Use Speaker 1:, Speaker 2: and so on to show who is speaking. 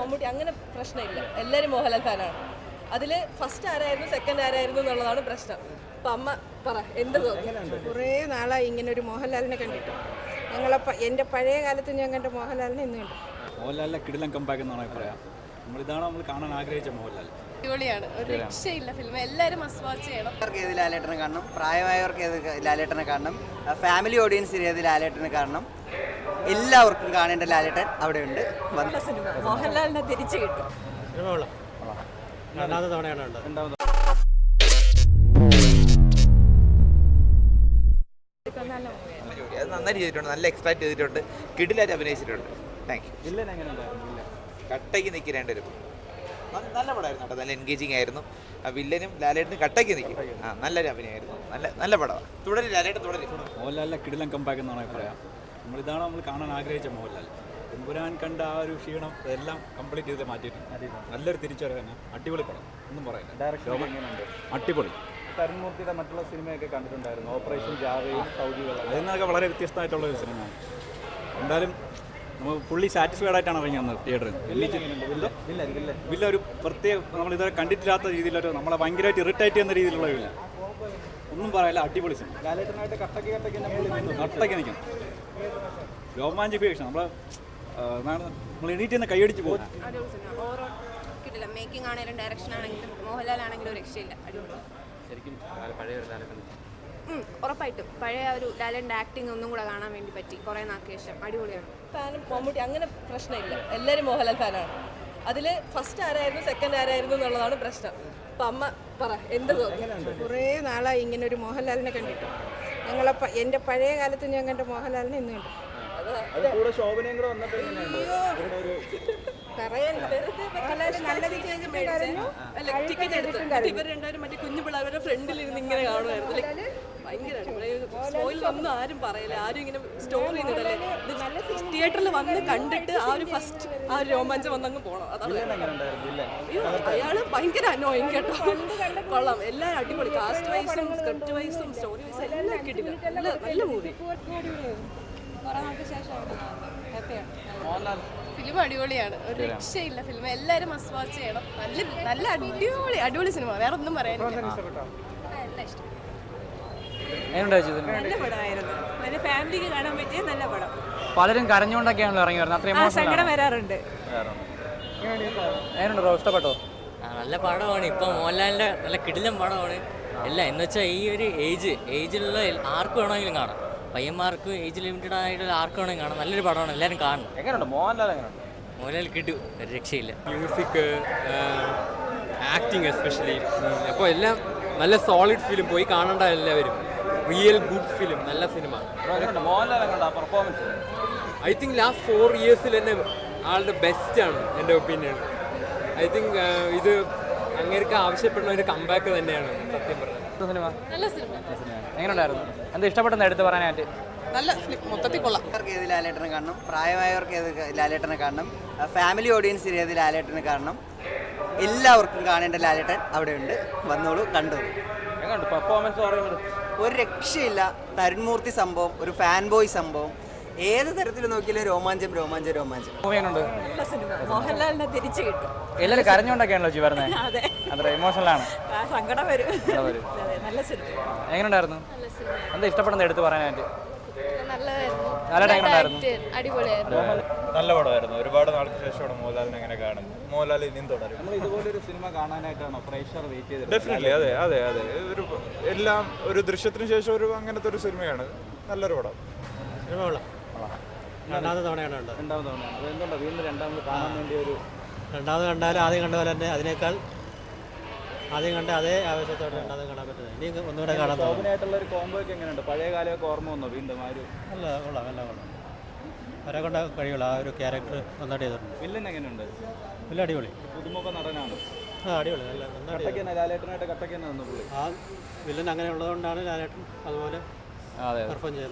Speaker 1: മമ്മൂട്ടി അങ്ങനെ പ്രശ്നമില്ല. എല്ലാവരും മോഹൻലാൽ ഫാനാണ്. അതിൽ ഫസ്റ്റ് ആരായിരുന്നു സെക്കൻഡ് ആരായിരുന്നു എന്നുള്ളതാണ് പ്രശ്നം. അപ്പം അമ്മ പറ എന്ത് തോന്നുന്നു?
Speaker 2: കുറേ നാളായി ഇങ്ങനെ ഒരു മോഹൻലാലിനെ കണ്ടിട്ട്. എൻ്റെ പഴയ കാലത്ത് ഞാൻ കണ്ട മോഹൻലാലിനെ ഇന്ന് കണ്ടു.
Speaker 3: മോഹൻലാലിനെ കിടിലം കമ്പാക്ക് എന്നാണ് പറയാം. ഇതാണ് നമ്മൾ കാണാൻ ആഗ്രഹിച്ച മോഹൻലാൽ.
Speaker 4: അടിപൊളിയാണ്, ഒരു രക്ഷയില്ല ഫിലിം. എല്ലാവരും മസ്റ്റ് വാച്ച് ചെയ്യണം.
Speaker 5: ഏത് ലാലേട്ടനെ കാണണം, പ്രായമായവർക്ക് ഏത് ലാലേട്ടനെ കാണണം, ഫാമിലി ഓഡിയൻസിന് ഏത് ലാലേട്ടനെ കാണണം, എല്ലാവർക്കും കാണേണ്ട ലാലേട്ടൻ അവിടെയുണ്ട്.
Speaker 1: മോഹൻലാലിനെ തിരിച്ചു കിട്ടും.
Speaker 6: രണ്ടാമത്തെ തവണയാണ്
Speaker 7: നന്നായിട്ട് ചെയ്തിട്ടുണ്ട്, നല്ല എക്സ്പെക്ട് ചെയ്തിട്ടുണ്ട്, കിടിലായിട്ട് അഭിനയിച്ചിട്ടുണ്ട്. Thank you.
Speaker 3: വില്ലൻ എങ്ങനെ ഉണ്ടായിരുന്നു?
Speaker 7: കട്ടയ്ക്ക് നിൽക്കേണ്ടി വരും. നല്ല പടമായിരുന്നു കേട്ടോ, നല്ല എൻഗേജിങ് ആയിരുന്നു. വില്ലനും ലാലേട്ടനും കട്ടയ്ക്ക് നിൽക്കും. നല്ലൊരു അഭിനയമായിരുന്നു, നല്ല പടമാണ്. തുടരും ലാലേട്ടൻ തുടരും.
Speaker 3: മോഹൻലാലിനെ കിടിലം കമ്പാക്ക് എന്നാണ് പറയാം. ഇതാണ് നമ്മൾ കാണാൻ ആഗ്രഹിച്ച മോഹൻലാൽ. എമ്പുരാൻ കണ്ട ആ ഒരു ക്ഷീണം എല്ലാം കംപ്ലീറ്റ് ചെയ്ത് മാറ്റിയിട്ടുണ്ട്. നല്ലൊരു തിരിച്ചുവരവ് തന്നെ. അടിപൊളി പടം, ഒന്നും പറയാനില്ല. ഡയറക്ഷൻ അടിപൊളി.
Speaker 8: തരുൺമൂർത്തിയുടെ മറ്റുള്ള സിനിമയൊക്കെ കണ്ടിട്ടുണ്ടായിരുന്നു, ഓപ്പറേഷൻ ജാവയും സൗദികളും.
Speaker 3: അതിൽ നിന്നൊക്കെ വളരെ വ്യത്യസ്തമായിട്ടുള്ള ഒരു സിനിമയാണ്. എന്തായാലും നമ്മൾ ഫുള്ളി സാറ്റിസ്ഫൈഡ് ആയിട്ടാണ് ഇറങ്ങി വന്നത് തിയേറ്ററിൽ. വില്ല ഒരു പ്രത്യേക നമ്മളിതുവരെ കണ്ടിട്ടില്ലാത്ത രീതിയിലൊരു നമ്മളെ ഭയങ്കരമായിട്ട് ഇറിറ്റേറ്റ് ചെയ്യുന്ന രീതിയിലുള്ള വില്ല. ഒന്നും പറയാനില്ല, അടിപൊളി സിനിമ.
Speaker 8: ലാലേട്ടനായിട്ട് കട്ടയ്ക്ക്
Speaker 3: നിൽക്കണം. രോമാഞ്ചിഫിക്കേഷൻ നമ്മൾ എണീറ്റ് നിന്ന് കൈയടിച്ച് പോകും.
Speaker 4: അടിപൊളി സിനിമ, ഓവറോൾ കിട്ടില്ല. മേക്കിംഗ് ആണെങ്കിലും ഡയറക്ഷൻ ആണെങ്കിലും മോഹൻലാൽ ആണെങ്കിലും ഒരു രക്ഷയില്ല. അടിപൊളി.
Speaker 6: ശരിക്കും പഴയ ഒരു ലാലേട്ടൻ.
Speaker 4: ഉറപ്പായിട്ടും പഴയ ഒരു ലാലേട്ടൻ്റെ ആക്ടിങ് ഒന്നും കൂടെ കാണാൻ വേണ്ടി പറ്റി കുറേ നാൾക്ക് ശേഷം. അടിപൊളിയാണ്.
Speaker 1: ഫാനും മമ്മൂട്ടി അങ്ങനെ പ്രശ്നമില്ല. എല്ലാവരും മോഹൻലാൽ ഫാനാണ്. അതിൽ ഫസ്റ്റ് ആരായിരുന്നു സെക്കൻഡ് ആരായിരുന്നു എന്നുള്ളതാണ് പ്രശ്നം. അപ്പം അമ്മ പറ എന്ത് തോന്നുന്നു?
Speaker 2: കുറേ നാളായി ഇങ്ങനെ ഒരു മോഹൻലാലിനെ കണ്ടിട്ട്. എൻ്റെ പഴയ കാലത്ത് ഞാൻ കണ്ട മോഹൻലാലിനെ ഇന്ന് കണ്ടു.
Speaker 8: കൂടെ ശോഭനയും കൂടെ വന്നപ്പോൾ
Speaker 1: ടിക്കറ്റ് എടുത്തു ഇവർ രണ്ടുപേരും മറ്റേ കുഞ്ഞു പിള്ളേരുടെ ഫ്രണ്ടിൽ ഇരുന്ന് ഇങ്ങനെ കാണുമായിരുന്നു. ഭയങ്കര ഒന്നും ആരും പറയില്ല, ആരും ഇങ്ങനെ സ്റ്റോർ ചെയ്യുന്നിടല്ലേ. തിയേറ്ററിൽ വന്ന് കണ്ടിട്ട് ആ ഒരു ഫസ്റ്റ് ആ ഒരു രോമാഞ്ചം വന്നങ്ങ് പോകണം. അതാണ് അയാള് ഭയങ്കര അനോയിങ് കേട്ടോ. കൊള്ളാം, എല്ലാവരും അടിപൊളി. കാസ്റ്റ് വൈസും സ്ക്രിപ്റ്റ് വൈസും സ്റ്റോറി വൈസും എല്ലാം കിട്ടില്ല. നല്ല മൂവി.
Speaker 4: ഫിലിം അടിപൊളിയാണ്, ഒരു രക്ഷയില്ല ഫിലിം. എല്ലാവരും മസ്റ്റ് വാച്ച് ചെയ്യണം. നല്ല അടിപൊളി സിനിമ, വേറെ ഒന്നും പറയാനില്ല. എല്ലാം ഇഷ്ടം.
Speaker 1: നല്ല പടമായിരുന്നു. പിന്നെ ഫാമിലിക്ക് കാണാൻ പറ്റിയ നല്ല പടം.
Speaker 6: പലരും കരഞ്ഞുകൊണ്ടൊക്കെയാണല്ലോ ഇറങ്ങി വരുന്നത്. അത്രയും
Speaker 1: സങ്കടം വരാറുണ്ട്.
Speaker 6: എങ്ങനെയുണ്ടോ, ഇഷ്ടപ്പെട്ടോ?
Speaker 9: നല്ല പടമാണ്. ഇപ്പം മോഹൻലാലിൻ്റെ നല്ല കിടിലം പടമാണ്. എല്ലാം എന്ന് വെച്ചാൽ ഈ ഒരു ഏജിലുള്ള ആർക്ക് വേണമെങ്കിലും കാണാം. പയ്യന്മാർക്ക് ഏജ് ലിമിറ്റഡ് ആയിട്ടുള്ള ആർക്ക് വേണമെങ്കിലും കാണാം. നല്ലൊരു പടമാണ്, എല്ലാവരും കാണണം.
Speaker 8: എങ്ങനെയുണ്ട് മോഹൻലാൽ? എങ്ങനെയുണ്ട്
Speaker 9: മോഹൻലാൽ കിട്ടും, ഒരു രക്ഷയില്ല.
Speaker 10: മ്യൂസിക്, ആക്ടിങ് എസ്പെഷ്യലി, അപ്പോൾ എല്ലാം നല്ല സോളിഡ് ഫിലിം. പോയി കാണേണ്ട എല്ലാവരും. റിയൽ ഗുഡ് ഫിലിം, നല്ല സിനിമ.
Speaker 8: മോഹൻലാൽ എങ്ങനെയുണ്ട് performance?
Speaker 10: I think last 4 years തന്നെ ആളുടെ ബെസ്റ്റാണ് എൻ്റെ ഒപ്പീനിയൻ. ഐ തിങ്ക് ഇത് അങ്ങേർക്ക് ആവശ്യപ്പെടുന്ന ഒരു കംബാക്ക് തന്നെയാണ് സത്യം പറഞ്ഞത്.
Speaker 4: നല്ല സിനിമ.
Speaker 6: എങ്ങനെയുണ്ടായിരുന്നു? എന്താ ഇഷ്ടപ്പെട്ടെന്ന് എടുത്ത് പറയാനായിട്ട്?
Speaker 1: നല്ല ഫിലിം, മൊത്തത്തിൽ കൊള്ളാം.
Speaker 5: ഏത് ലാലേട്ടനെ കാണണം, പ്രായമായവർക്ക് ഏത് ലാലേട്ടനെ കാണണം, ഫാമിലി ഓഡിയൻസിന് ഏത് ലാലേട്ടനെ കാണണം, എല്ലാവർക്കും കാണേണ്ട ലാലേട്ടൻ അവിടെയുണ്ട്. വന്നോളൂ, കണ്ടോളൂ.
Speaker 8: എങ്ങനെയുണ്ട് പെർഫോമൻസ് പറയുന്നത്?
Speaker 5: ഒരു രക്ഷയില്ല. തരുൺമൂർത്തി സംഭവം, ഒരു ഫാൻ ബോയ് സംഭവം, ഏത് തരത്തിൽ നോക്കിയാലും രോമാഞ്ചം.
Speaker 6: മൂവി എങ്ങനെയുണ്ട്?
Speaker 1: നല്ല സിനിമ. മോഹൻലാലിനെ തിരിച്ചു കിട്ടും.
Speaker 6: എല്ലാവരും കരഞ്ഞുകൊണ്ടൊക്കെയാണല്ലോ ജി വരുന്നത്.
Speaker 1: അതെ,
Speaker 6: അത്ര ഇമോഷണലാണ്.
Speaker 1: സങ്കടം വരും. നല്ല സിനിമ.
Speaker 6: എങ്ങനെയുണ്ടായിരുന്നു? എന്താ ഇഷ്ടപ്പെടുന്നത് എടുത്ത് പറയാനായിട്ട്?
Speaker 4: നല്ലതായിരുന്നു, അടിപൊളിയായിരുന്നു.
Speaker 8: നല്ല പടമായിരുന്നു. ഒരുപാട് നാൾക്ക് ശേഷമാണ് മോഹൻലാലിനെ അങ്ങനെ കാണുന്നത്. മോഹൻലാൽ ഇനിയും തുടരും.
Speaker 3: നമ്മൾ ഇതുപോലൊരു സിനിമ കാണാനായിട്ടാണോ പ്രേക്ഷകർ വെയിറ്റ് ചെയ്തത്?
Speaker 8: ഡെഫിനറ്റ്ലി, അതെ. എല്ലാം ഒരു ദൃശ്യത്തിന് ശേഷം അങ്ങനത്തെ ഒരു സിനിമയാണ്. നല്ലൊരു പടം.
Speaker 6: സിനിമ രണ്ടാമത്തെ തവണയാണ്
Speaker 3: രണ്ടാമത് തവണ. അതെന്തുകൊണ്ടാണ് വീണ്ടും രണ്ടാമത് കാണാൻ വേണ്ടി ഒരു?
Speaker 6: രണ്ടാമത് കണ്ടാലും ആദ്യം കണ്ട പോലെ തന്നെ അതിനേക്കാൾ ആദ്യം കണ്ട അതേ ആവേശത്തോടെ രണ്ടാമത് കാണാൻ പറ്റുന്നത്. ഇനി ഒന്നുകൂടെ കാണാൻ
Speaker 3: ശോഭനയായിട്ടുള്ള ഒരു കോംബോ ഒക്കെ എങ്ങനെയുണ്ട്? പഴയ കാലമൊക്കെ ഓർമ്മ വന്നോ വീണ്ടും? ആ ഒരു
Speaker 6: നല്ല കൊള്ളാം. അവരെ കൊണ്ട് കഴിയുള്ളൂ. ആ ഒരു ക്യാരക്ടർ നന്നായിട്ട് ചെയ്തിട്ടുണ്ട്.
Speaker 3: വില്ലൻ എങ്ങനെയുണ്ട്?
Speaker 6: വലിയ അടിപൊളി,
Speaker 3: പുതുമുഖ നടനാണ്.
Speaker 6: അടിപൊളി. നന്നായിട്ട്
Speaker 3: ലാലേട്ടനായിട്ട് കട്ടയ്ക്ക് തന്നെ വന്നു പുള്ളി.
Speaker 6: ആ വില്ലൻ അങ്ങനെ ഉള്ളതുകൊണ്ടാണ് ലാലേട്ടൻ അതുപോലെ പെർഫോം ചെയ്യുന്നത്.